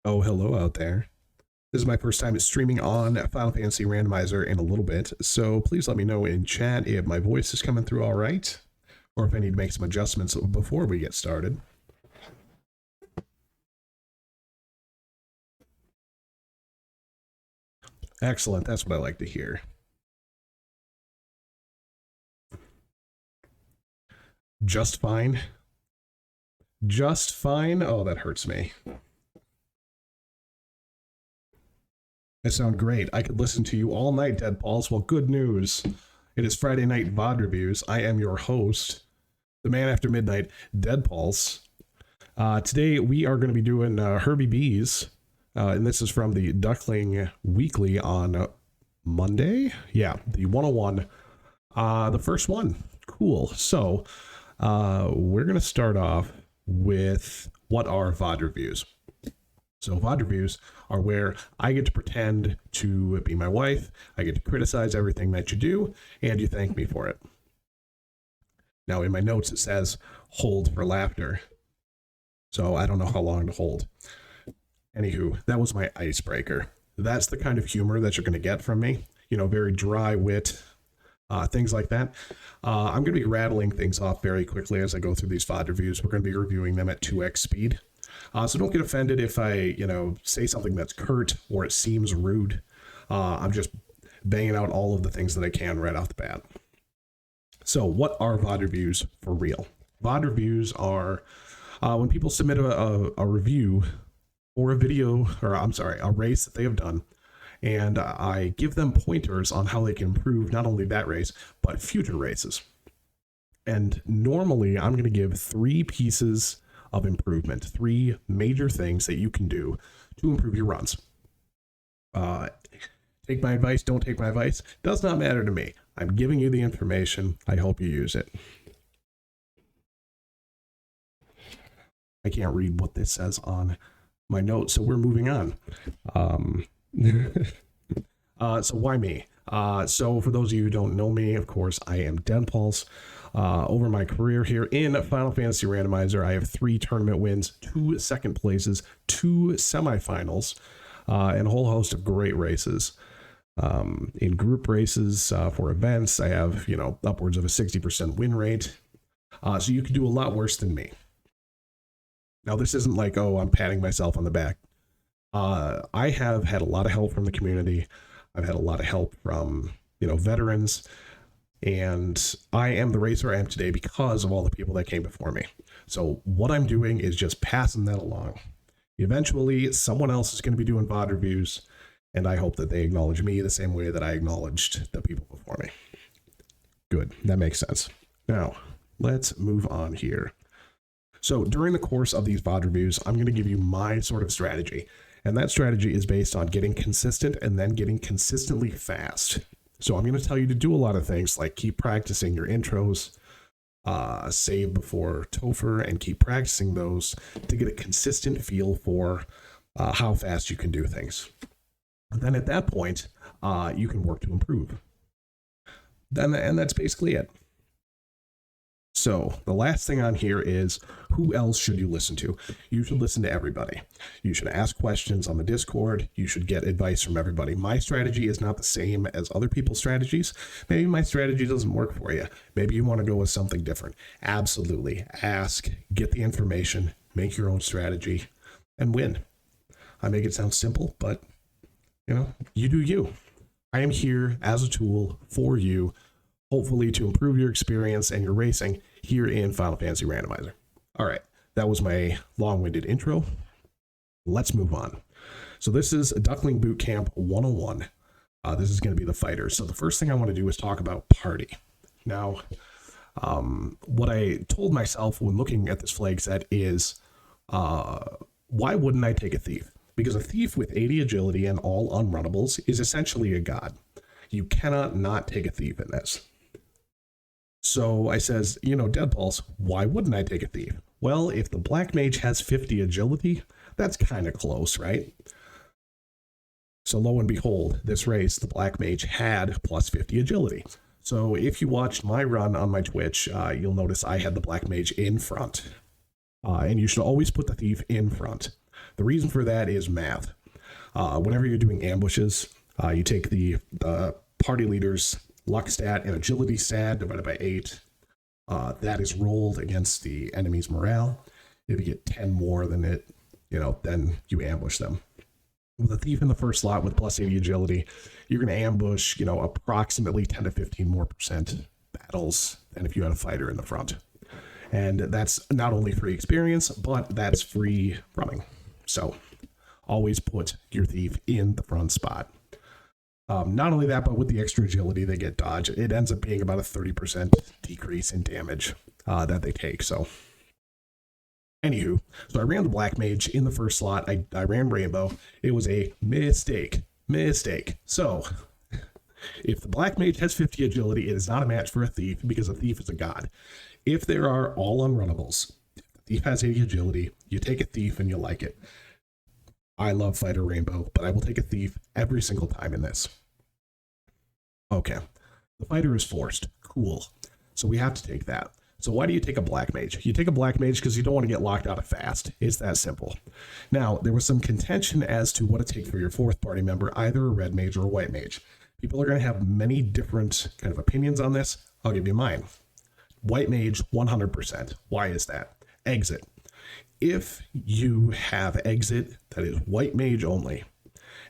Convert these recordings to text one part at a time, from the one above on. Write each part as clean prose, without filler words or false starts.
Oh, hello out there. This is my first time streaming on Final Fantasy Randomizer in a little bit, so please let me know in chat if my voice is coming through all right, or if I need to make some adjustments before we get started. Excellent, that's what I like to hear. Just fine. Just fine? Oh, that hurts me. I sound great. I could listen to you all night, Dead Balls. Well, good news. It is Friday night VOD reviews. I am your host, the man after midnight, Dead Balls. Today we are going to be doing Herbie Bees, and this is from the Duckling Weekly on Monday. Yeah, the 101, the first one. Cool. So we're going to start off with what are VOD reviews. So VOD reviews are where I get to pretend to be my wife, I get to criticize everything that you do, and you thank me for it. Now in my notes it says, hold for laughter. So I don't know how long to hold. Anywho, that was my icebreaker. That's the kind of humor that you're going to get from me. You know, very dry wit, things like that. I'm going to be rattling things off very quickly as I go through these VOD reviews. We're going to be reviewing them at 2x speed. So don't get offended if I, say something that's curt or it seems rude. I'm just banging out all of the things that I can right off the bat. So what are VOD reviews for real? VOD reviews are when people submit a review or a video, or I'm sorry, a race that they have done, and I give them pointers on how they can improve not only that race, but future races. And normally I'm going to give 3 pieces of improvement, 3 major things that you can do to improve your runs. Take my advice, don't take my advice, does not matter to me. I'm giving you the information. I hope you use it. I can't read what this says on my notes, so we're moving on. So why me? So for those of you who don't know me, of course, I am Dead Balls. Over my career here in Final Fantasy Randomizer, I have 3 tournament wins, 2 second places, 2 semifinals, and a whole host of great races. In group races for events, I have, upwards of a 60% win rate. So you can do a lot worse than me. Now, this isn't like, oh, I'm patting myself on the back. I have had a lot of help from the community. I've had a lot of help from, veterans. And I am the racer I am today because of all the people that came before me. So what I'm doing is just passing that along. Eventually, someone else is going to be doing VOD reviews, and I hope that they acknowledge me the same way that I acknowledged the people before me. Good, that makes sense. Now, let's move on here. So during the course of these VOD reviews, I'm going to give you my sort of strategy. And that strategy is based on getting consistent and then getting consistently fast. So I'm going to tell you to do a lot of things like keep practicing your intros, save before Topher, and keep practicing those to get a consistent feel for how fast you can do things. And then at that point, you can work to improve. And that's basically it. So the last thing on here is, who else should you listen to? You should listen to everybody. You should ask questions on the Discord. You should get advice from everybody. My strategy is not the same as other people's strategies. Maybe my strategy doesn't work for you. Maybe you want to go with something different. Absolutely. Ask, get the information, make your own strategy, and win. I make it sound simple, but, you do you. I am here as a tool for you, hopefully to improve your experience and your racing here in Final Fantasy Randomizer. All right, that was my long-winded intro. Let's move on. So this is Duckling Bootcamp 101. This is going to be the fighters. So the first thing I want to do is talk about party. Now, what I told myself when looking at this flag set is, why wouldn't I take a thief? Because a thief with 80 agility and all unrunnables is essentially a god. You cannot not take a thief in this. So I says, Dead Balls, why wouldn't I take a thief? Well, if the Black Mage has 50 agility, that's kind of close, right? So lo and behold, this race, the Black Mage had plus 50 agility. So if you watched my run on my Twitch, you'll notice I had the Black Mage in front. And you should always put the thief in front. The reason for that is math. Whenever you're doing ambushes, you take the party leader's luck stat and agility stat divided by 8. That is rolled against the enemy's morale. If you get 10 more than it, then you ambush them. With a thief in the first slot with plus 80 agility, you're going to ambush, approximately 10 to 15 more % battles than if you had a fighter in the front. And that's not only free experience, but that's free running. So always put your thief in the front spot. Not only that, but with the extra agility they get dodge, it ends up being about a 30% decrease in damage that they take. So anywho, so I ran the Black Mage in the first slot. I ran Rainbow. It was a mistake. So if the Black Mage has 50 agility, it is not a match for a Thief because a Thief is a god. If there are all unrunnables, if the Thief has 80 agility, you take a Thief and you like it. I love Fighter Rainbow, but I will take a Thief every single time in this. Okay, the Fighter is forced. Cool. So we have to take that. So why do you take a Black Mage? You take a Black Mage because you don't want to get locked out of fast. It's that simple. Now, there was some contention as to what to take for your fourth party member, either a Red Mage or a White Mage. People are going to have many different kind of opinions on this. I'll give you mine. White Mage, 100%. Why is that? Exit. If you have exit that is White Mage only,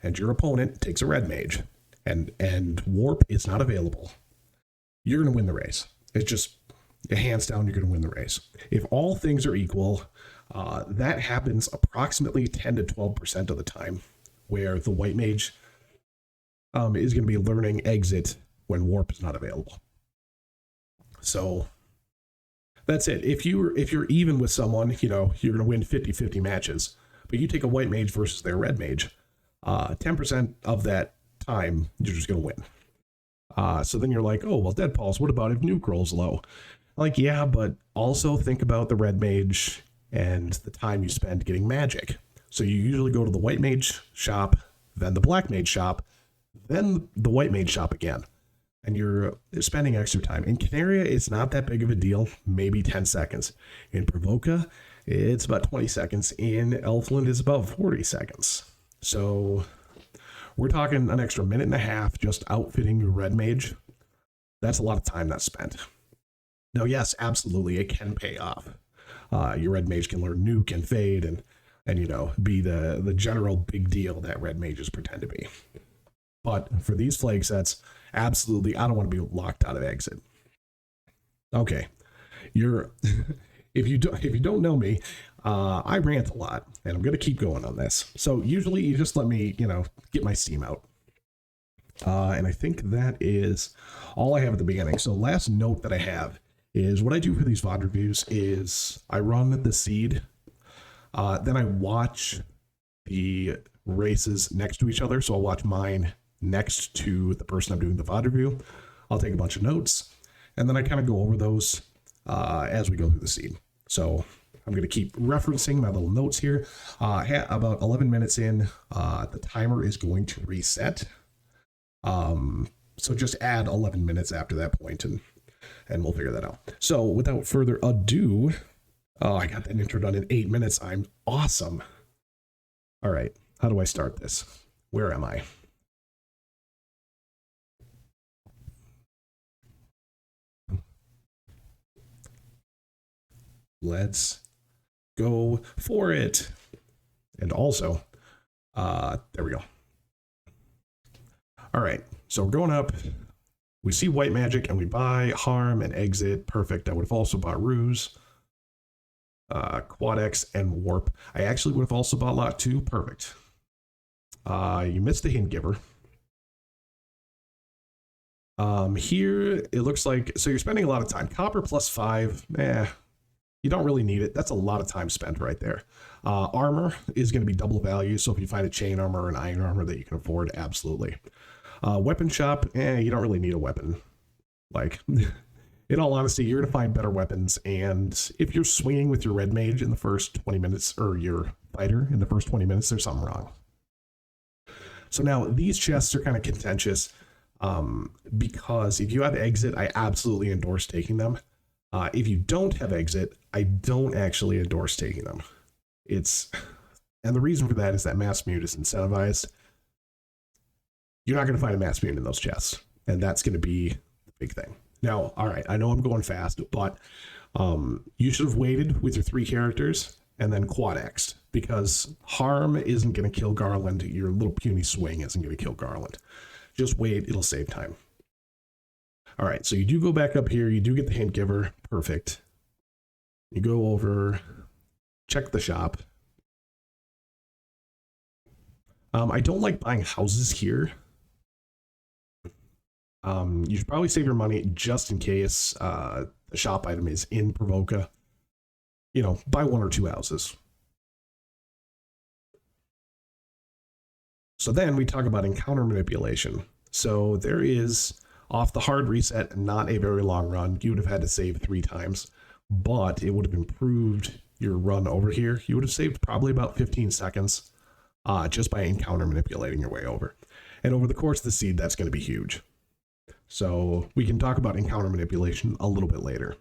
and your opponent takes a Red Mage, and Warp is not available, you're going to win the race. It's just, hands down, you're going to win the race. If all things are equal, that happens approximately 10 to 12% of the time, where the White Mage is going to be learning exit when Warp is not available. So that's it. If you're even with someone, you're going to win 50-50 matches, but you take a White Mage versus their Red Mage, 10% of that time, you're just going to win. So then you're like, oh, well, Dead Pulse, what about if nuke rolls low? Like, yeah, but also think about the Red Mage and the time you spend getting magic. So you usually go to the White Mage shop, then the Black Mage shop, then the White Mage shop again. And you're spending extra time. In Canaria, it's not that big of a deal, maybe 10 seconds. In Provoca, it's about 20 seconds. In Elfland, it's about 40 seconds. So we're talking an extra minute and a half just outfitting your Red Mage. That's a lot of time that's spent. Now, yes, absolutely, it can pay off. Your Red Mage can learn nuke and fade and be the general big deal that Red Mages pretend to be. But for these flag sets, absolutely, I don't want to be locked out of exit. Okay, if you don't know me, I rant a lot, and I'm going to keep going on this. So usually you just let me, get my steam out. And I think that is all I have at the beginning. So last note that I have is what I do for these VOD reviews is I run the seed, then I watch the races next to each other. So I'll watch mine next to the person I'm doing the VOD review. I'll take a bunch of notes, and then I kind of go over those as we go through the seed. So I'm going to keep referencing my little notes here. About 11 minutes in, the timer is going to reset. So just add 11 minutes after that point, and we'll figure that out. So without further ado, I got that intro done in 8 minutes. I'm awesome. All right, how do I start this? Where am I? Let's go for it. And also, there we go. All right, so we're going up. We see White Magic and we buy Harm and Exit. Perfect. I would have also bought Ruse, Quad X, and Warp. I actually would have also bought Lot 2. Perfect. You missed the Hint Giver. Here, it looks like, so you're spending a lot of time. Copper +5, you don't really need it. That's a lot of time spent right there. Armor is going to be double value, so if you find a chain armor or an iron armor that you can afford, absolutely. Weapon shop, you don't really need a weapon. Like, in all honesty, you're going to find better weapons, and if you're swinging with your Red Mage in the first 20 minutes, or your fighter in the first 20 minutes, there's something wrong. So now, these chests are kind of contentious, because if you have Exit, I absolutely endorse taking them. If you don't have Exit, I don't actually endorse taking them. It's And the reason for that is that mass mute is incentivized. You're not going to find a mass mute in those chests, and that's going to be the big thing. Now, all right, I know I'm going fast, but you should have waited with your 3 characters and then quad-X'd, because harm isn't going to kill Garland. Your little puny swing isn't going to kill Garland. Just wait, it'll save time. All right, so you do go back up here. You do get the hint giver. Perfect. You go over, check the shop. I don't like buying houses here. You should probably save your money just in case the shop item is in Provoca. You know, buy 1 or 2 houses. So then we talk about encounter manipulation. So there is, off the hard reset, not a very long run. You would have had to save 3 times, but it would have improved your run over here. You would have saved probably about 15 seconds just by encounter manipulating your way over. And over the course of the seed, that's going to be huge. So we can talk about encounter manipulation a little bit later.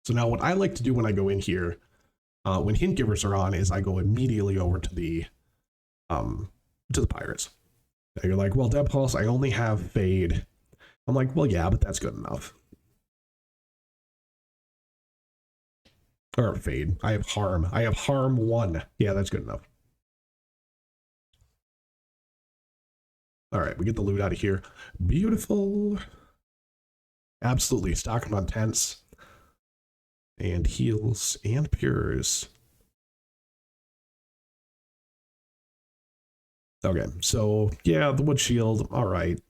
So now what I like to do when I go in here, when hint givers are on, is I go immediately over to the pirates. Now you're like, well, Dead Pulse, I only have Fade. I'm like, well, yeah, but that's good enough. Or Fade. I have Harm. I have Harm 1. Yeah, that's good enough. All right, we get the loot out of here. Beautiful. Absolutely. Stocking on tents. And heals and pures. Okay, so yeah, the wood shield, all right.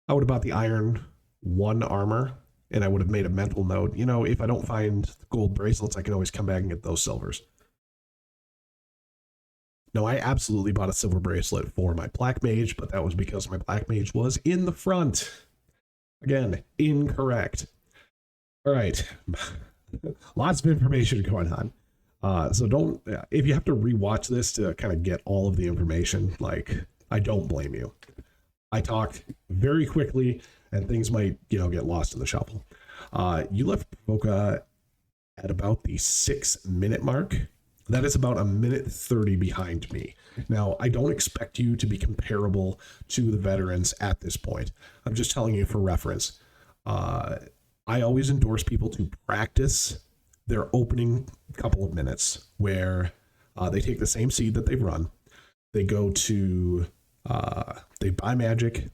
I would have bought the iron 1 armor, and I would have made a mental note. You know, if I don't find gold bracelets, I can always come back and get those silvers. No, I absolutely bought a silver bracelet for my Black Mage, but that was because my Black Mage was in the front. Again, incorrect. All right. Lots of information going on. So don't, if you have to rewatch this to kind of get all of the information, like, I don't blame you. I talked very quickly and things might, you know, get lost in the shuffle. You left Provoca at about the 6-minute mark. That is about 1:30 behind me. Now, I don't expect you to be comparable to the veterans at this point. I'm just telling you for reference. I always endorse people to practice their opening couple of minutes where they take the same seed that they've run. They go to, they buy magic,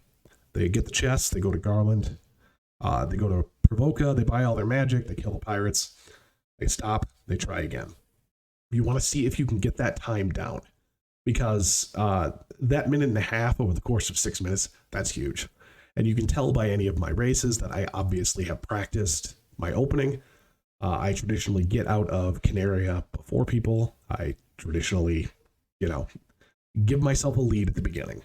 they get the chest, they go to Garland, they go to Provoca, they buy all their magic, they kill the pirates, they stop, they try again. You want to see if you can get that time down, because that minute and a half over the course of 6 minutes, that's huge. And you can tell by any of my races that I obviously have practiced my opening. I traditionally get out of Canaria before people. I traditionally, you know, give myself a lead at the beginning.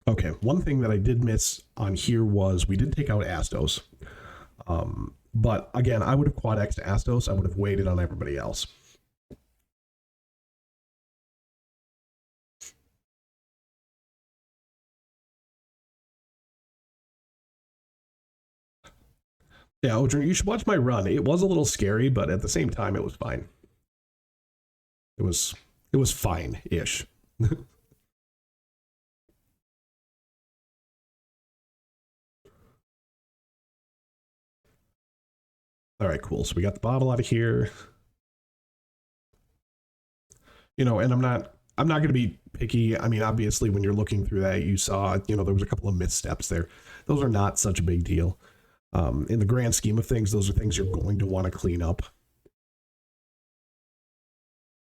Okay, one thing that I did miss on here was we did take out Astos. But again, I would have quad X'd Astos. I would have waited on everybody else. Yeah, Odrin, you should watch my run. It was a little scary, but at the same time, it was fine. It was fine-ish. All right, cool. So we got the bottle out of here. You know, and I'm not going to be picky. I mean, obviously, when you're looking through that, you saw, you know, there was a couple of missteps there. Those are not such a big deal. In the grand scheme of things, those are things you're going to want to clean up.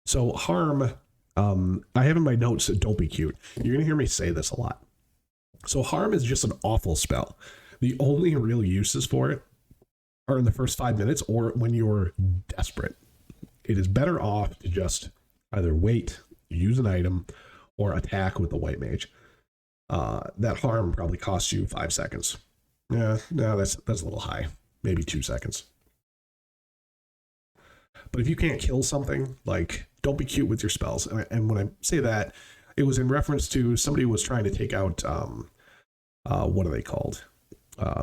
So harm, I have in my notes that don't be cute. You're going to hear me say this a lot. So harm is just an awful spell. The only real uses for it are in the first 5 minutes or when you're desperate. It is better off to just either wait, use an item, or attack with the white mage. That harm probably costs you 5 seconds. Yeah, no, that's a little high. Maybe 2 seconds. But if you can't kill something, like, don't be cute with your spells. And when I say that, it was in reference to somebody who was trying to take out, what are they called?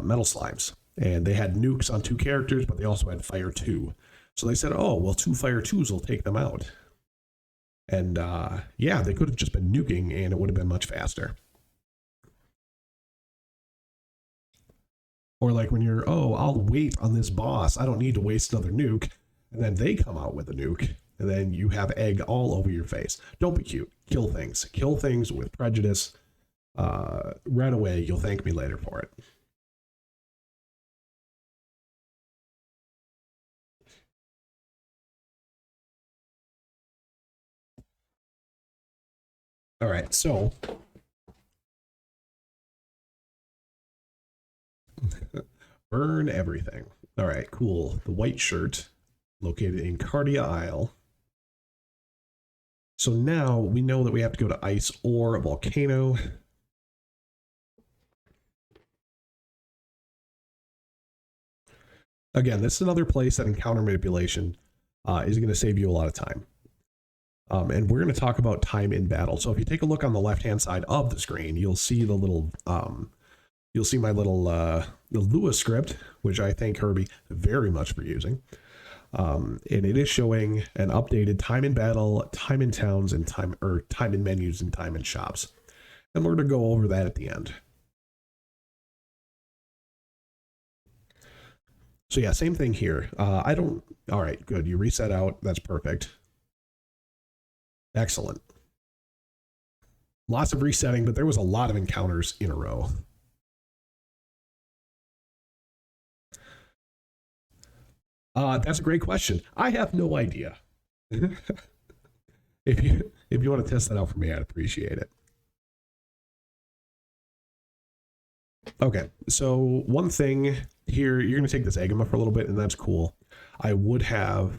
Metal slimes. and they had nukes on 2 characters, but they also had fire 2. So they said, oh, well, 2 fire 2s will take them out. And yeah, they could have just been nuking and it would have been much faster. Or like when you're, oh, I'll wait on this boss. I don't need to waste another nuke. And then they come out with a nuke. And then you have egg all over your face. Don't be cute. Kill things. Kill things with prejudice. Right away, you'll thank me later for it. All right, so burn everything. All right, cool. The white shirt located in Cardia Isle. So now we know that we have to go to ice or a volcano. Again, this is another place that encounter manipulation is going to save you a lot of time. And we're going to talk about time in battle. So if you take a look on the left-hand side of the screen, you'll see the little, you'll see my little the Lua script, which I thank Herbie very much for using. And it is showing an updated time in battle, time in towns, and time in menus and time in shops. And we're going to go over that at the end. So yeah, same thing here. All right, good. You reset out. That's perfect. Excellent. Lots of resetting, but there was a lot of encounters in a row. That's a great question. I have no idea. If you want to test that out for me, I'd appreciate it. Okay, so one thing here, you're going to take this Agama for a little bit, and that's cool. I would have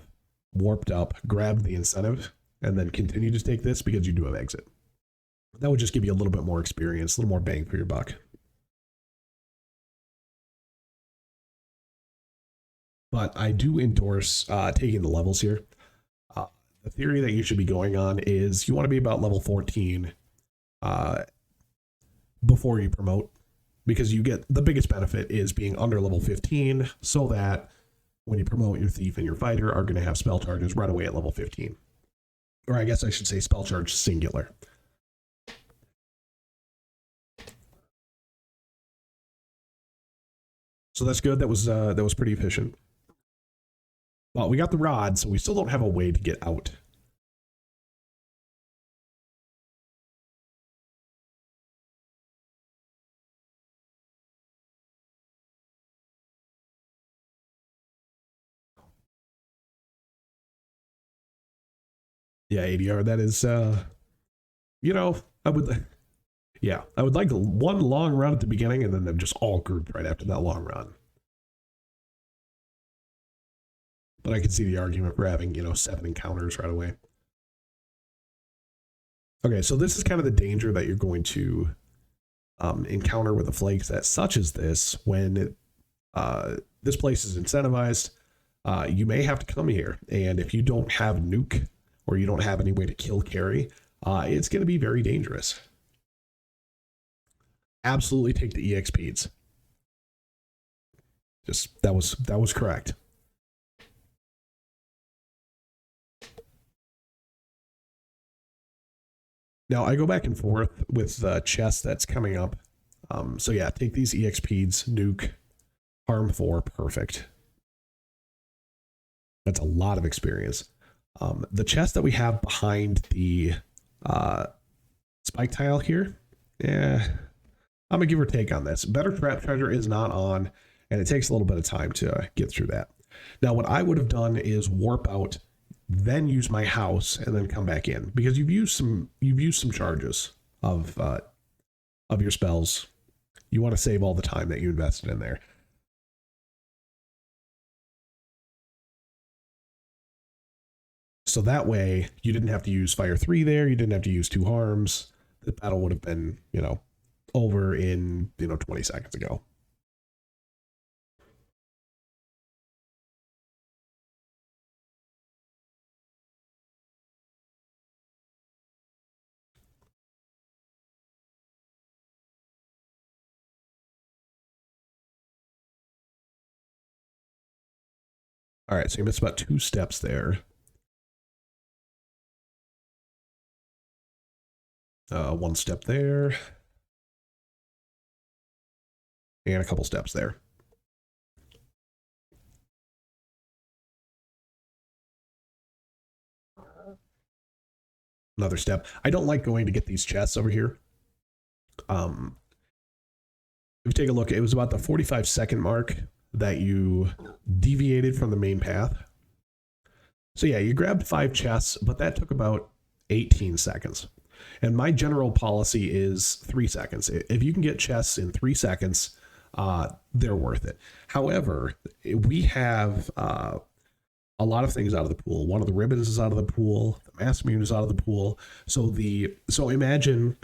warped up, grabbed the incentive, and then continue to take this because you do have exit. That would just give you a little bit more experience, a little more bang for your buck. But I do endorse taking the levels here. The theory that you should be going on is you want to be about level 14 before you promote, because you get the biggest benefit is being under level 15, so that when you promote, your thief and your fighter are going to have spell charges right away at level 15. Or I guess I should say spell charge singular. So that's good. That was pretty efficient. Well, we got the rod, so we still don't have a way to get out. Yeah, ADR, that is, you know, I would like one long run at the beginning and then them just all grouped right after that long run. But I can see the argument for having, 7 encounters right away. Okay, so this is kind of the danger that you're going to encounter with a flakes that such as this. When this place is incentivized, you may have to come here, and if you don't have nuke or you don't have any way to kill carry, it's going to be very dangerous. Absolutely take the EXPs. Just that was correct. Now I go back and forth with the chest that's coming up. So yeah, take these EXPs, nuke, harm 4, perfect. That's a lot of experience. The chest that we have behind the spike tile here, yeah, I'm gonna give or take on this. Better trap treasure is not on, and it takes a little bit of time to get through that. Now, what I would have done is warp out, then use my house, and then come back in, because you've used some charges of your spells. You want to save all the time that you invested in there. So that way, you didn't have to use Fire 3 there. You didn't have to use 2 harms. The battle would have been, over in, 20 seconds ago. All right, so you missed about 2 steps there. One step there. And a couple steps there. Another step. I don't like going to get these chests over here. If you take a look, it was about the 45-second mark that you deviated from the main path. So yeah, you grabbed 5 chests, but that took about 18 seconds. And my general policy is 3 seconds. If you can get chests in 3 seconds, they're worth it. However, we have a lot of things out of the pool. One of the ribbons is out of the pool. The mass immune is out of the pool. So imagine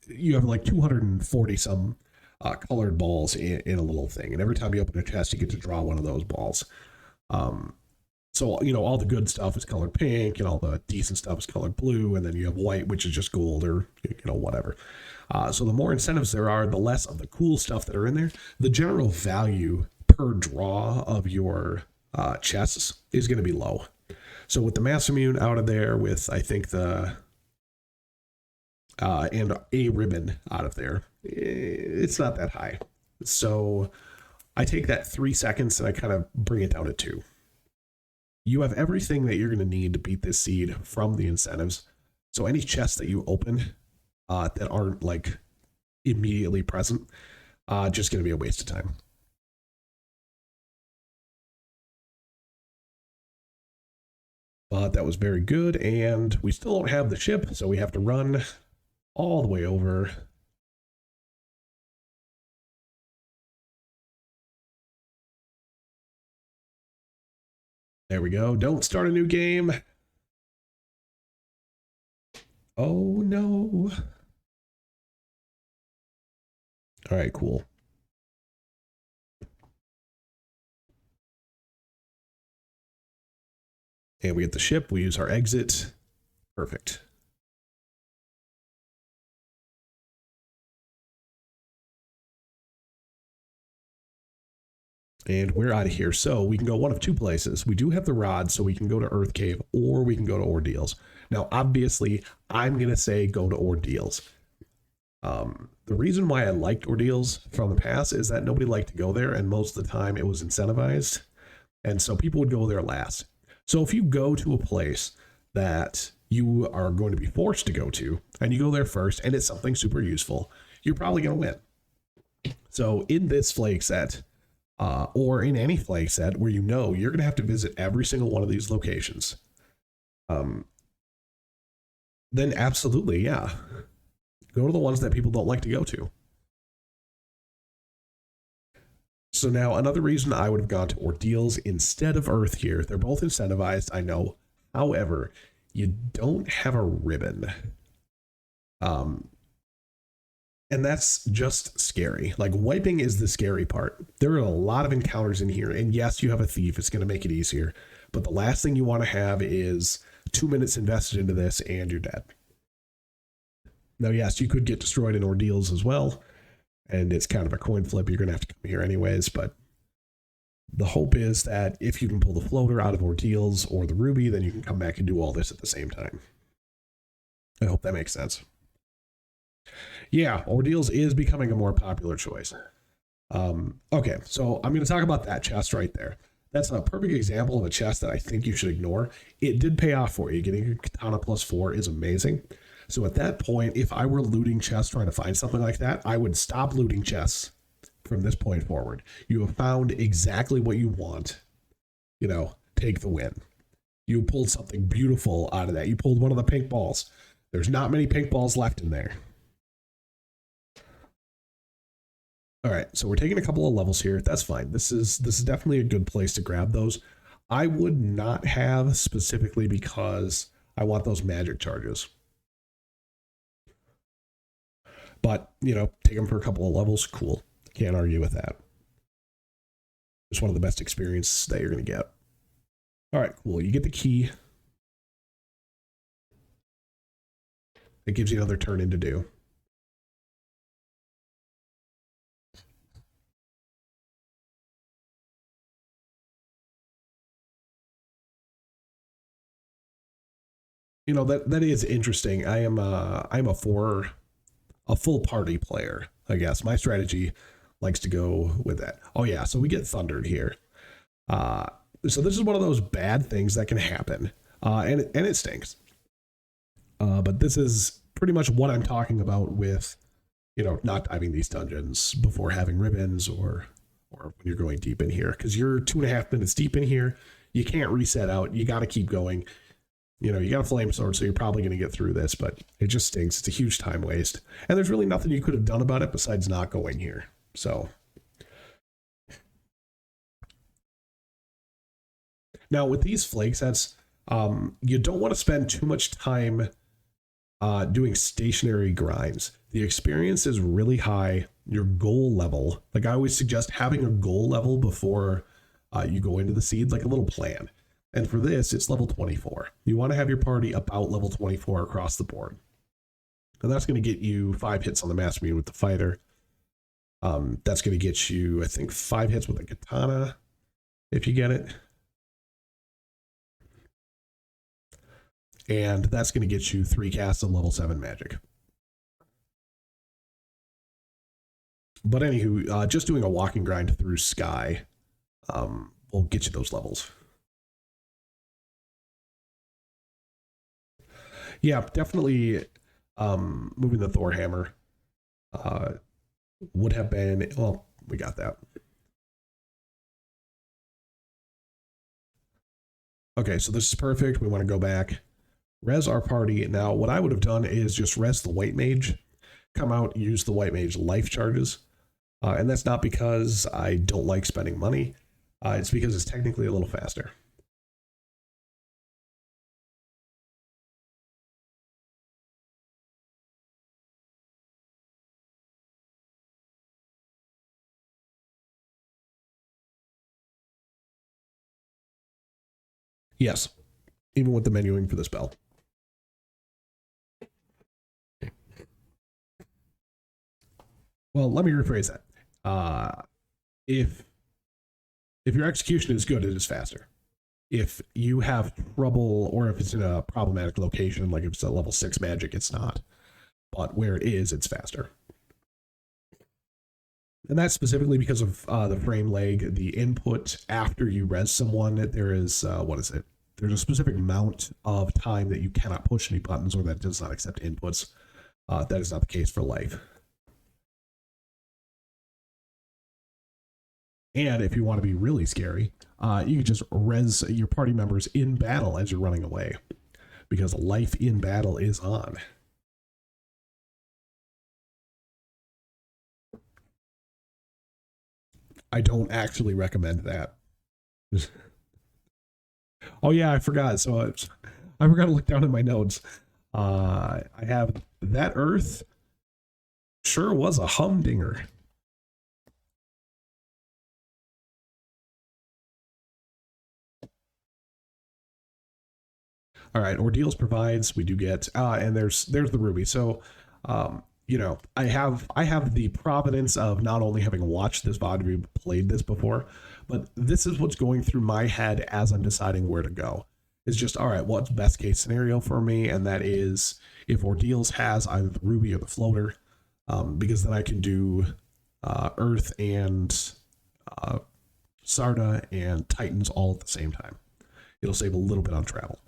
you have like 240 some colored balls in a little thing, and every time you open a chest, you get to draw one of those balls. So all the good stuff is colored pink, and all the decent stuff is colored blue, and then you have white, which is just gold or whatever. So the more incentives there are, the less of the cool stuff that are in there. The general value per draw of your chests is going to be low. So with the mass immune out of there, with I think the and a ribbon out of there, it's not that high. So I take that 3 seconds and I kind of bring it down to 2. You have everything that you're going to need to beat this seed from the incentives. So any chests that you open that aren't like immediately present, just going to be a waste of time. But that was very good, and we still don't have the ship, so we have to run all the way over. There we go. Don't start a new game. Oh no. All right, cool. And we get the ship. We use our exit. Perfect. And we're out of here. So we can go one of 2 places. We do have the rod, so we can go to Earth Cave, or we can go to Ordeals. Now, obviously, I'm going to say go to Ordeals. The reason why I liked Ordeals from the past is that nobody liked to go there, and most of the time it was incentivized. And so people would go there last. So if you go to a place that you are going to be forced to go to, and you go there first, and it's something super useful, you're probably going to win. So in this flake set, or in any flake set where you're going to have to visit every single one of these locations, then absolutely, yeah. Go to the ones that people don't like to go to. So now another reason I would have gone to Ordeals instead of Earth here. They're both incentivized, I know. However, you don't have a ribbon. And that's just scary. Like, wiping is the scary part. There are a lot of encounters in here, and yes, you have a thief. It's going to make it easier. But the last thing you want to have is 2 minutes invested into this and you're dead. Now, yes, you could get destroyed in Ordeals as well, and it's kind of a coin flip. You're going to have to come here anyways, but the hope is that if you can pull the floater out of Ordeals or the ruby, then you can come back and do all this at the same time. I hope that makes sense. Yeah, Ordeals is becoming a more popular choice. Okay, so I'm going to talk about that chest right there. That's a perfect example of a chest that I think you should ignore. It did pay off for you. Getting a katana +4 is amazing. So at that point, if I were looting chests trying to find something like that, I would stop looting chests from this point forward. You have found exactly what you want. Take the win. You pulled something beautiful out of that. You pulled one of the pink balls. There's not many pink balls left in there. All right, so we're taking a couple of levels here. That's fine. This is definitely a good place to grab those. I would not have specifically because I want those magic charges. But, take them for a couple of levels. Cool. Can't argue with that. It's one of the best experiences that you're going to get. All right, cool. You get the key. It gives you another turn in to do. you know, that is interesting. I'm a full party player, I guess. My strategy likes to go with that. Oh yeah, so we get thundered here. Uh, so this is one of those bad things that can happen, and it stinks. But this is pretty much what I'm talking about with, you know, not diving these dungeons before having ribbons or when you're going deep in here, because you're 2.5 minutes deep in here. You can't reset out. You got to keep going. You know, you got a flame sword, so you're probably going to get through this, but it just stinks. It's a huge time waste. And there's really nothing you could have done about it besides not going here. So now with these flake sets, you don't want to spend too much time doing stationary grinds. The experience is really high. Your goal level, like I always suggest having a goal level before you go into the seed, like a little plan. And for this, it's level 24. You want to have your party about level 24 across the board. And that's going to get you 5 hits on the master mune with the fighter. That's going to get you, I think, 5 hits with a katana, if you get it. And that's going to get you 3 casts of level 7 magic. But anywho, just doing a walking grind through Sky will get you those levels. Yeah, definitely moving the Thor hammer would have been, well, we got that. Okay, so this is perfect. We want to go back, res our party. Now, what I would have done is just res the white mage, come out, use the white mage life charges. And that's not because I don't like spending money. It's because it's technically a little faster. Yes, even with the menuing for the spell. Well, let me rephrase that. If your execution is good, it is faster. If you have trouble, or if it's in a problematic location, like if it's a level 6 magic, it's not. But where it is, it's faster. And that's specifically because of the frame lag, the input after you res someone. There is, what is it? There's a specific amount of time that you cannot push any buttons or that does not accept inputs. That is not the case for life. And if you want to be really scary, you can just res your party members in battle as you're running away, because life in battle is on. I don't actually recommend that. Oh yeah, I forgot. So I forgot to look down in my notes. I have that Earth sure was a humdinger. All right, Ordeals provides. We do get, and there's the ruby. So, you know, I have the providence of not only having watched this VOD, played this before, but this is what's going through my head as I'm deciding where to go. It's just, all right, what's best case scenario for me, and that is if Ordeals has either the ruby or the floater, because then I can do Earth and Sarda and Titans all at the same time. It'll save a little bit on travel.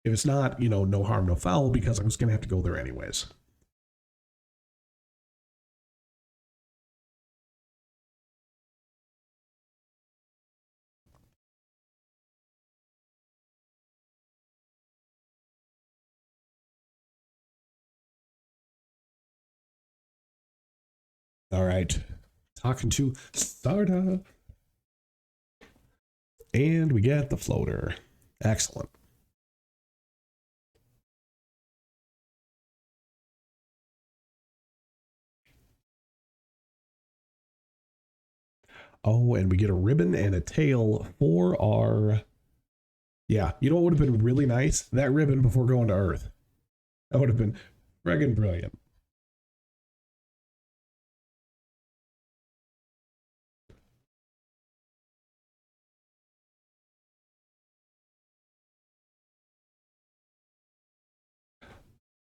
If it's not, you know, no harm, no foul, because I was going to have to go there anyways. All right. Talking to Sarda. And we get the floater. Excellent. Oh, and we get a ribbon and a tail for our... Yeah, you know what would have been really nice? That ribbon before going to Earth. That would have been friggin' brilliant.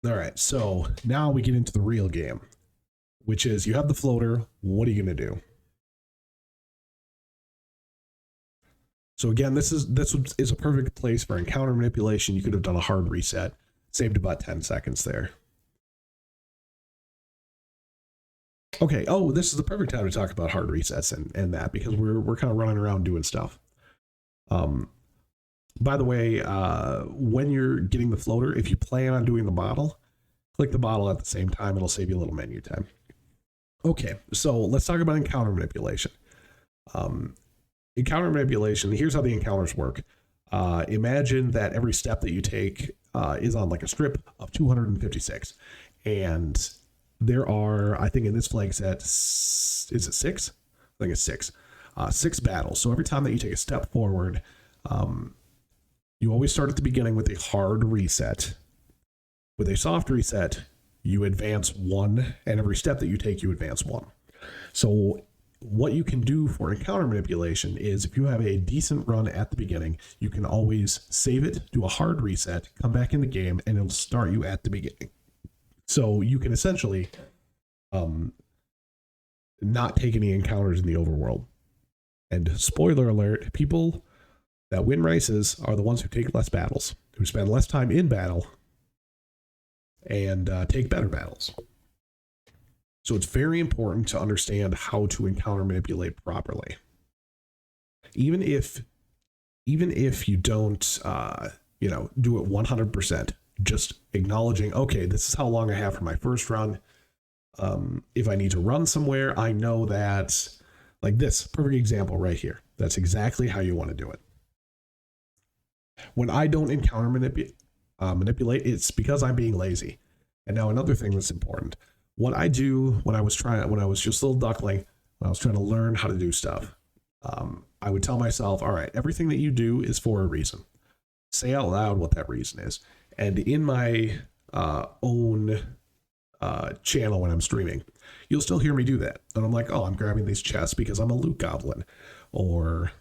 All right, so now we get into the real game, which is you have the floater. What are you going to do? So again, this is a perfect place for encounter manipulation. You could have done a hard reset, saved about 10 seconds there. Okay, oh, this is the perfect time to talk about hard resets and that, because we're kind of running around doing stuff. By the way, when you're getting the floater, if you plan on doing the bottle, click the bottle at the same time. It'll save you a little menu time. Okay, so let's talk about encounter manipulation. Encounter manipulation, here's how the encounters work. Imagine that every step that you take is on like a strip of 256. And there are, I think in this flag set, is it 6? I think it's 6. 6 battles. So every time that you take a step forward, you always start at the beginning with a hard reset. With a soft reset, you advance 1, and every step that you take, you advance 1. So what you can do for encounter manipulation is if you have a decent run at the beginning, you can always save it, do a hard reset, come back in the game, and it'll start you at the beginning. So you can essentially not take any encounters in the overworld. And spoiler alert, people that win races are the ones who take less battles, who spend less time in battle, and take better battles. So it's very important to understand how to encounter manipulate properly. Even if you don't, do it 100%, just acknowledging, okay, this is how long I have for my first run. If I need to run somewhere, I know that, like this perfect example right here. That's exactly how you want to do it. When I don't encounter manipulate, it's because I'm being lazy. And now another thing that's important. What I do when I was just a little duckling, when I was trying to learn how to do stuff, I would tell myself, all right, everything that you do is for a reason. Say out loud what that reason is. And in my own channel when I'm streaming, you'll still hear me do that. And I'm like, oh, I'm grabbing these chests because I'm a loot goblin. Or,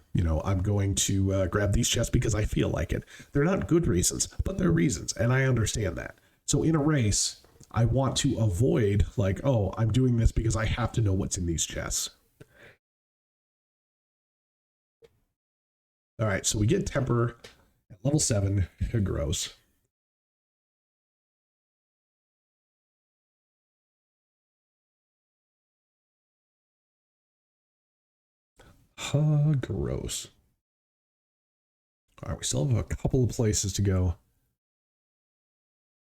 I'm going to grab these chests because I feel like it. They're not good reasons, but they're reasons. And I understand that. So in a race, I want to avoid like, oh, I'm doing this because I have to know what's in these chests. All right, so we get temper at level 7. Gross. Gross. All right, we still have a couple of places to go.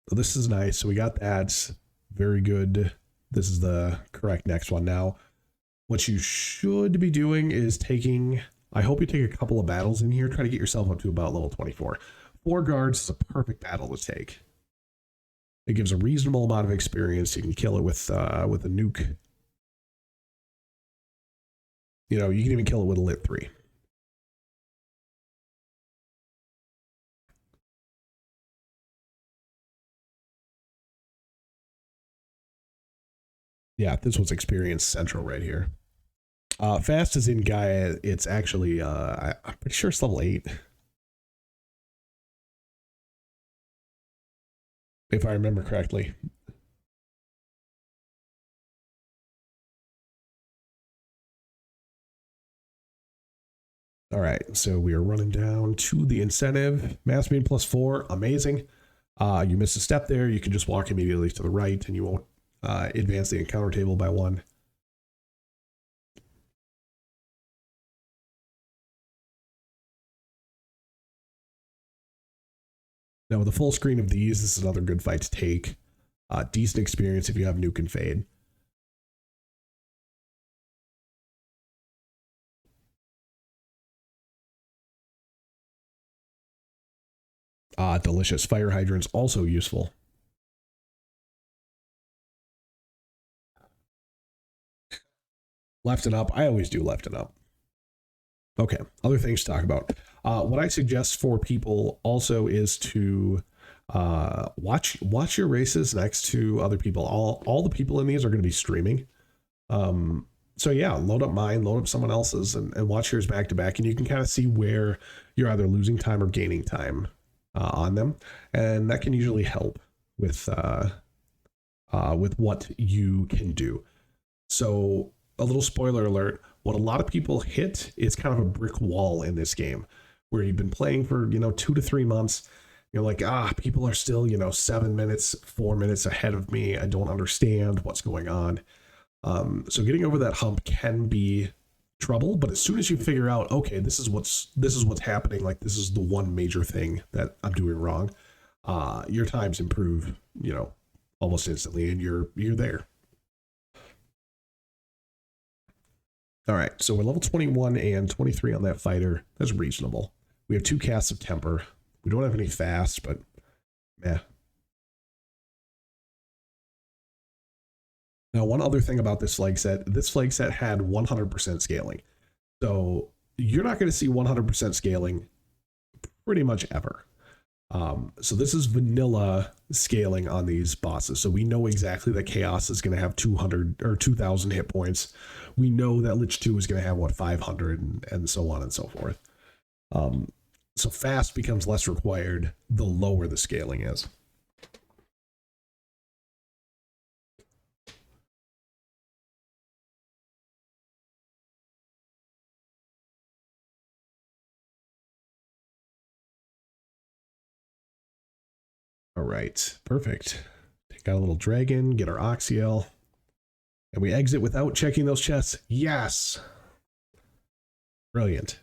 So this is nice. So we got that. Very good. This is the correct next one. Now, what you should be doing is I hope you take a couple of battles in here. Try to get yourself up to about level 24. 4 guards is a perfect battle to take. It gives a reasonable amount of experience. You can kill it with a nuke. You can even kill it with a lit 3. Yeah, this was experience central right here. Fast is in Gaia. It's actually, I'm pretty sure it's level 8. If I remember correctly. All right, so we are running down to the incentive. Mass beam +4, amazing. You missed a step there. You can just walk immediately to the right and you won't advance the encounter table by 1. Now with a full screen of these, this is another good fight to take. Decent experience if you have nuke and fade. Delicious. Fire hydrants also useful. Left and up. I always do left and up. Okay, other things to talk about. What I suggest for people also is to watch your races next to other people. All the people in these are going to be streaming. So yeah, load up mine, load up someone else's, and watch yours back to back, and you can kind of see where you're either losing time or gaining time on them, and that can usually help. with what you can do. So a little spoiler alert, what a lot of people hit is kind of a brick wall in this game where you've been playing for, 2 to 3 months. You're like, people are still, 7 minutes, 4 minutes ahead of me. I don't understand what's going on. So getting over that hump can be trouble, but as soon as you figure out, okay, this is what's happening, like this is the one major thing that I'm doing wrong, your times improve, almost instantly, and you're there. All right, so we're level 21 and 23 on that fighter. That's reasonable. We have 2 casts of temper. We don't have any fast, but meh. Now, one other thing about this flag set had 100% scaling. So you're not going to see 100% scaling pretty much ever. So this is vanilla scaling on these bosses. So we know exactly that Chaos is going to have 200 or 2,000 hit points. We know that Lich 2 is going to have, 500 and so on and so forth. So fast becomes less required the lower the scaling is. All right, perfect. Take out a little dragon, get our Oxiel, and we exit without checking those chests. Yes! Brilliant.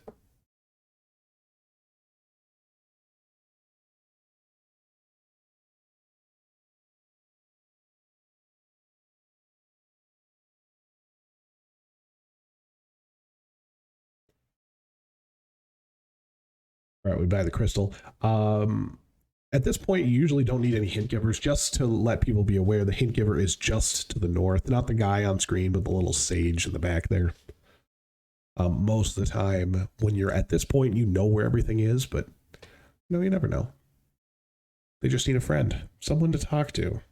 All right, we buy the crystal. At this point, you usually don't need any hint givers. Just to let people be aware, the hint giver is just to the north, not the guy on screen, but the little sage in the back there. Most of the time, when you're at this point, you know where everything is, but you never know. They just need a friend, someone to talk to.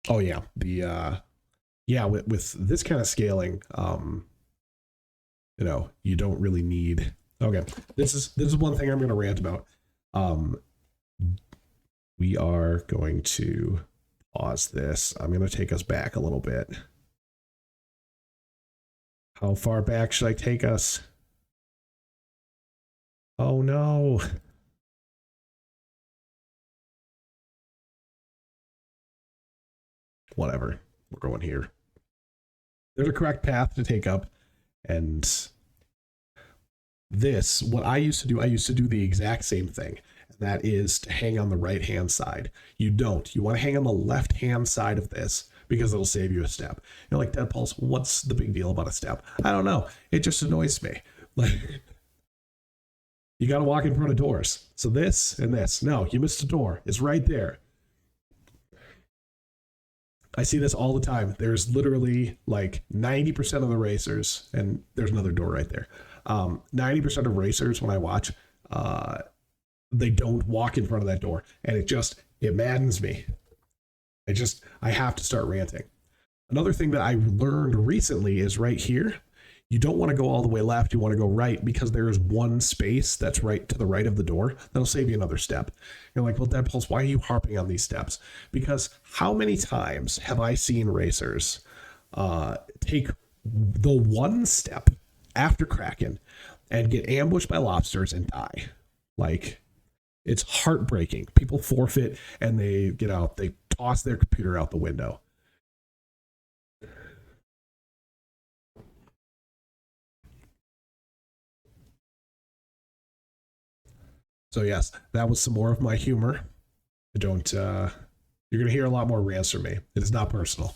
Oh yeah, with this kind of scaling, you don't really need. Okay, this is one thing I'm going to rant about. We are going to pause this. I'm going to take us back a little bit. How far back should I take us? Oh no. Whatever. We're going here. There's a correct path to take up, and what I used to do the exact same thing, and that is to hang on the right hand side. You don't. You want to hang on the left hand side of this because it'll save you a step. Like Dead Pulse, what's the big deal about a step? I don't know. It just annoys me. Like, you got to walk in front of doors. So this and this. No, you missed a door. It's right there. I see this all the time. There's literally like 90% of the racers, and there's another door right there. 90% of racers, when I watch, they don't walk in front of that door, and it maddens me. I have to start ranting. Another thing that I learned recently is right here. You don't want to go all the way left. You want to go right, because there is one space that's right to the right of the door that'll save you another step. You're like, well, Dead Pulse, why are you harping on these steps? Because how many times have I seen racers take the one step after Kraken and get ambushed by lobsters and die? Like, it's heartbreaking. People forfeit and they toss their computer out the window. So yes, that was some more of my humor. You're going to hear a lot more rants from me. It is not personal.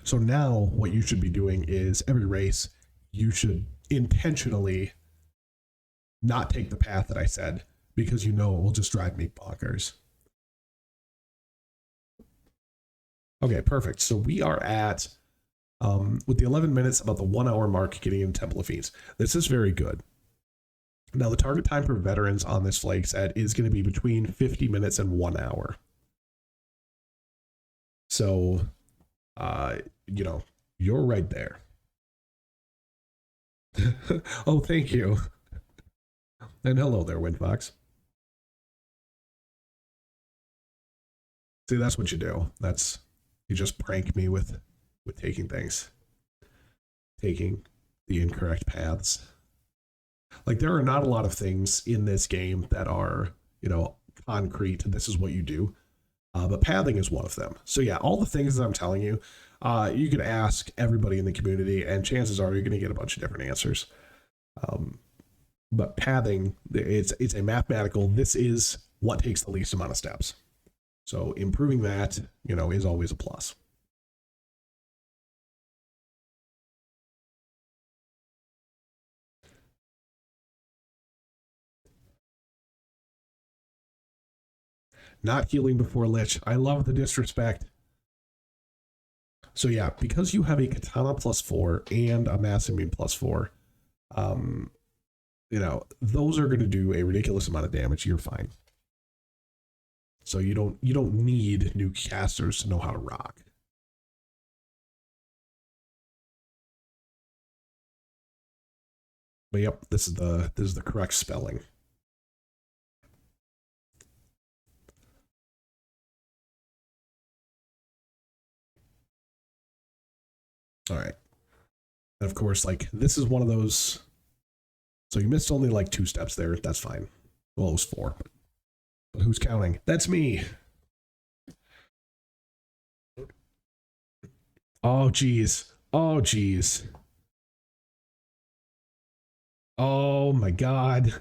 So now what you should be doing is every race, you should intentionally not take the path that I said, because it will just drive me bonkers. Okay, perfect. So we are at, with the 11 minutes, about the 1 hour mark getting in Temple of Fiends. This is very good. Now, the target time for veterans on this flag set is going to be between 50 minutes and 1 hour. So, you're right there. Oh, thank you. And hello there, Windfox. See, that's what you do. That's you just prank me with taking things, taking the incorrect paths. Like there are not a lot of things in this game that are, concrete. This is what you do. But pathing is one of them. So yeah, all the things that I'm telling you, you could ask everybody in the community, and chances are you're going to get a bunch of different answers. But pathing, it's a mathematical. This is what takes the least amount of steps. So improving that, is always a plus. Not healing before Lich. I love the disrespect. So yeah, because you have a Katana +4 and a Mass Immune +4, those are going to do a ridiculous amount of damage. You're fine. So you don't need new casters to know how to rock. But yep, this is the correct spelling. All right. And of course, like this is one of those. So you missed only like 2 steps there. That's fine. Well, it was 4. But who's counting? That's me. Oh, geez. Oh, geez. Oh, my God.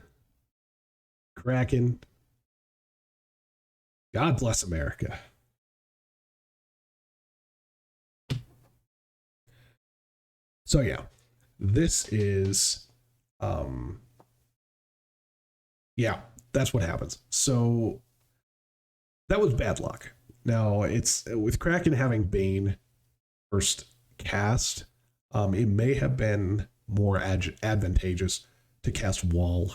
Kraken. God bless America. So, yeah. This is... yeah, that's what happens. So, that was bad luck. Now, it's... With Kraken having Bane first cast, it may have been more advantageous to cast Wall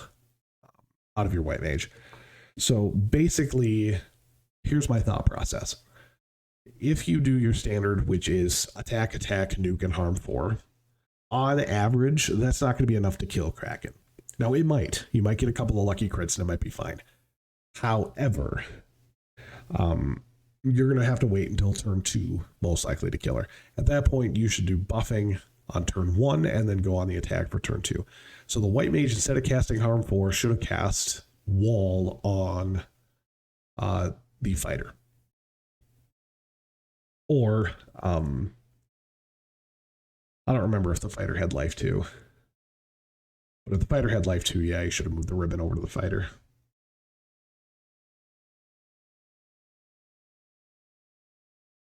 out of your White Mage. So basically, here's my thought process. If you do your standard, which is attack, nuke, and harm 4, on average, that's not going to be enough to kill Kraken. Now, it might. You might get a couple of lucky crits and it might be fine. However, you're going to have to wait until turn 2, most likely, to kill her. At that point, you should do buffing on turn 1 and then go on the attack for turn 2. So the White Mage, instead of casting harm 4, should have cast Wall on the fighter. Or, I don't remember if the fighter had life 2. But if the fighter had life 2, yeah, you should have moved the ribbon over to the fighter.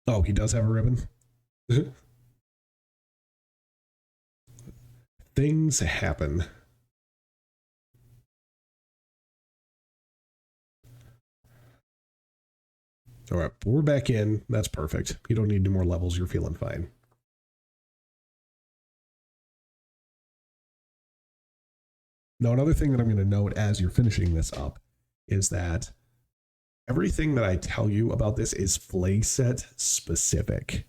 Oh, he does have a ribbon? Things happen. All right, we're back in. That's perfect. You don't need any more levels. You're feeling fine. Now, another thing that I'm going to note as you're finishing this up is that everything that I tell you about this is flag set specific.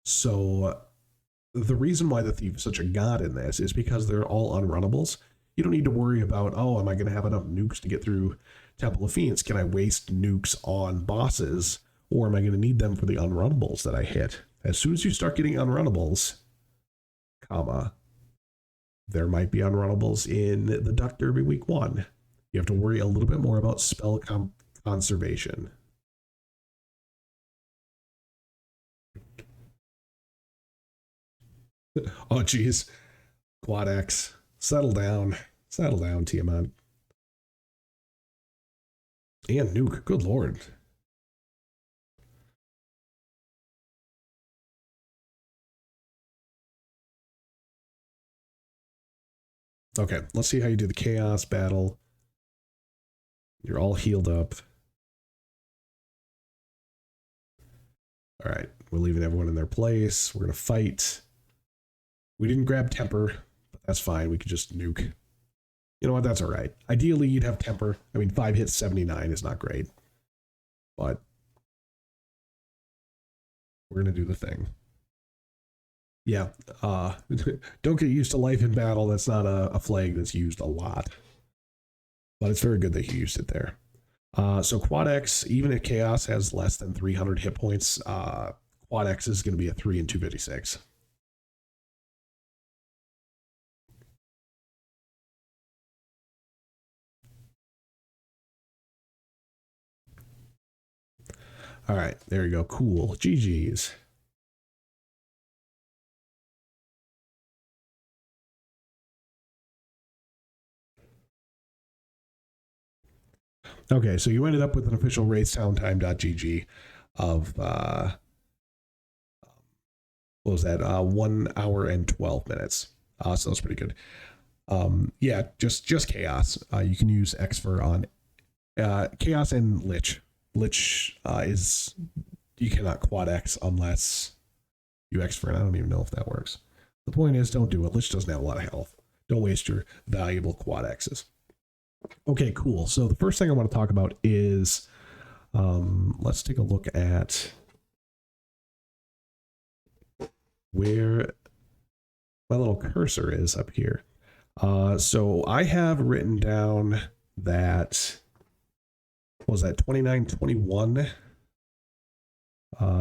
So the reason why the Thief is such a god in this is because they're all unrunnables. You don't need to worry about, oh, am I going to have enough nukes to get through Temple of Fiends? Can I waste nukes on bosses? Or am I going to need them for the unrunnables that I hit? As soon as you start getting unrunnables, there might be unrunnables in the Duck Derby week 1. You have to worry a little bit more about spell conservation. Oh, geez. Quad X. Settle down. Settle down, Tiamat. And Nuke. Good lord. Okay, let's see how you do the Chaos battle. You're all healed up. All right, we're leaving everyone in their place. We're going to fight. We didn't grab Temper, but that's fine. We could just nuke. You know what? That's all right. Ideally, you'd have Temper. I mean, 5 hits, 79 is not great. But we're going to do the thing. Yeah. Don't get used to life in battle. That's not a flag that's used a lot, but it's very good that you used it there. So Quad X, even if Chaos has less than 300 hit points, Quad X is going to be a 3 and 256. All right, there you go. Cool. GG's. Okay, so you ended up with an official racetowntime.gg of what was that? 1 hour and 12 minutes. So that's pretty good. Yeah, just chaos. You can use Xfer on chaos and lich. Lich is you cannot quad X unless you Xfer, and I don't even know if that works. The point is, don't do it. Lich doesn't have a lot of health. Don't waste your valuable quad X's. Okay, cool. So the first thing I want to talk about is let's take a look at where my little cursor is up here. So I have written down that, what was that, 29, 21,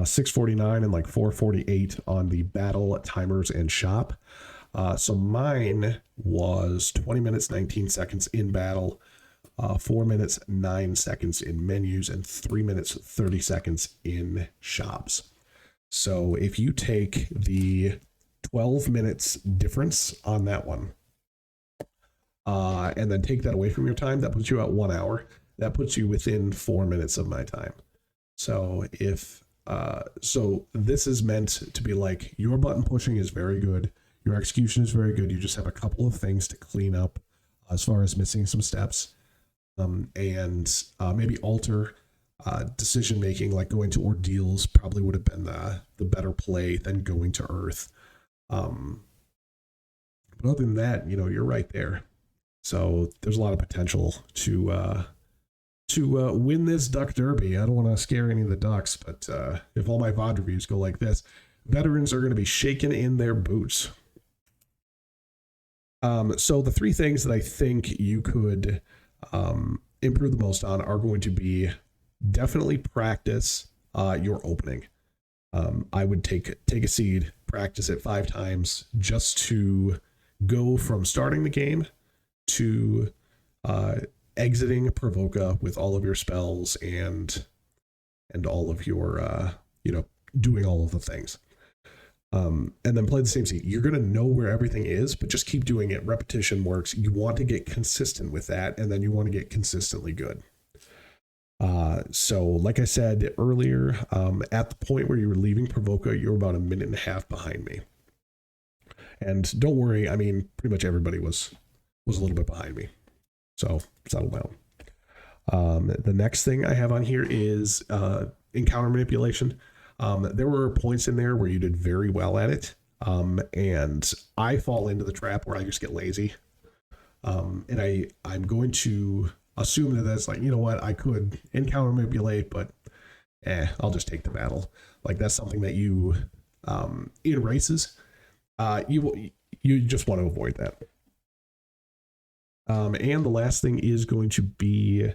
649, and like 448 on the battle timers and shop. So mine was 20 minutes, 19 seconds in battle, 4 minutes, 9 seconds in menus, and 3 minutes, 30 seconds in shops. So if you take the 12 minutes difference on that one, and then take that away from your time, that puts you at 1 hour. That puts you within 4 minutes of my time. So if so this is meant to be like, your button pushing is very good, your execution is very good, you just have a couple of things to clean up as far as missing some steps, and maybe alter decision making, like going to ordeals probably would have been the better play than going to earth. But other than that, you're right there. So there's a lot of potential to win this Duck Derby. I don't want to scare any of the ducks, but if all my VOD reviews go like this, veterans are going to be shaken in their boots. So the 3 things that I think you could improve the most on are going to be definitely practice your opening. I would take a seed, practice it 5 times just to go from starting the game to exiting Provoca with all of your spells and all of your doing all of the things, and then play the same seed. You're going to know where everything is, but just keep doing it. Repetition works. You want to get consistent with that, and then you want to get consistently good. So like I said earlier, at the point where you were leaving Provoca, you're about 1.5 minutes behind me. And don't worry, I mean, pretty much everybody was a little bit behind me. So settle down. The next thing I have on here is encounter manipulation. There were points in there where you did very well at it. And I fall into the trap where I just get lazy. And I'm going to assume that that's like, you know what, I could encounter manipulate, but I'll just take the battle. Like, that's something that you in races, you just want to avoid that. And the last thing is going to be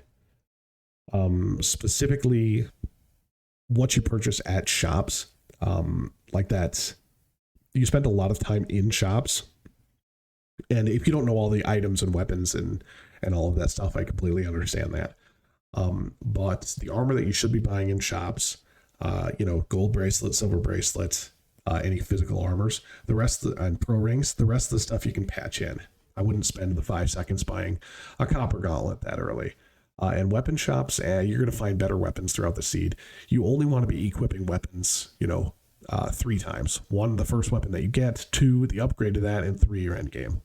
specifically what you purchase at shops. Like that, you spend a lot of time in shops, and if you don't know all the items and weapons and all of that stuff, I completely understand that. But the armor that you should be buying in shops, gold bracelet, silver bracelet, any physical armors, the rest and pro rings, the rest of the stuff you can patch in. I wouldn't spend the 5 seconds buying a copper gauntlet that early. And weapon shops, you're going to find better weapons throughout the seed. You only want to be equipping weapons, 3 times. 1, the first weapon that you get. 2, the upgrade to that. And 3, your end game.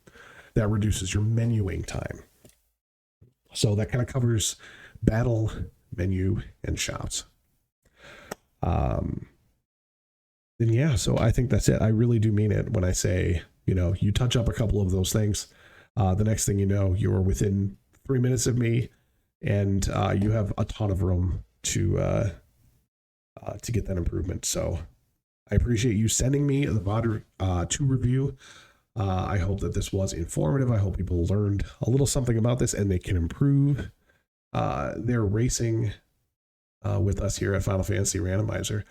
That reduces your menuing time. So that kind of covers battle, menu, and shops. And yeah, so I think that's it. I really do mean it when I say, you touch up a couple of those things. The next thing you know, you're within 3 minutes of me, and you have a ton of room to get that improvement. So I appreciate you sending me the VOD to review. I hope that this was informative. I hope people learned a little something about this and they can improve their racing with us here at Final Fantasy Randomizer.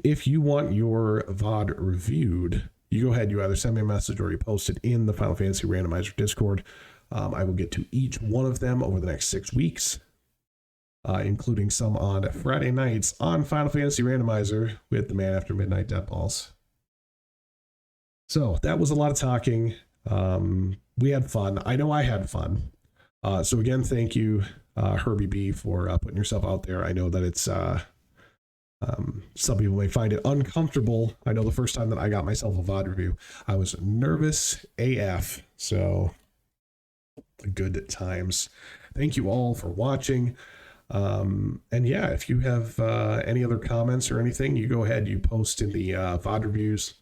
If you want your VOD reviewed, you go ahead, you either send me a message or you post it in the Final Fantasy Randomizer Discord. I will get to each one of them over the next 6 weeks, including some on Friday nights on Final Fantasy Randomizer with the Man After Midnight Deadballs. So that was a lot of talking. We had fun. I know I had fun. So again, thank you, Herbie B, for putting yourself out there. I know that it's some people may find it uncomfortable. I know the first time that I got myself a VOD review, I was nervous AF. So good times. Thank you all for watching. And yeah, if you have any other comments or anything, you go ahead, you post in the VOD reviews.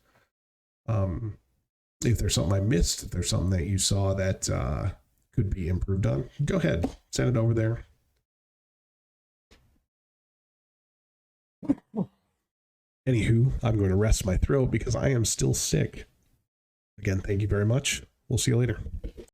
If there's something I missed, if there's something that you saw that could be improved on, go ahead, send it over there. Anywho, I'm going to rest my throat because I am still sick. Again, thank you very much. We'll see you later.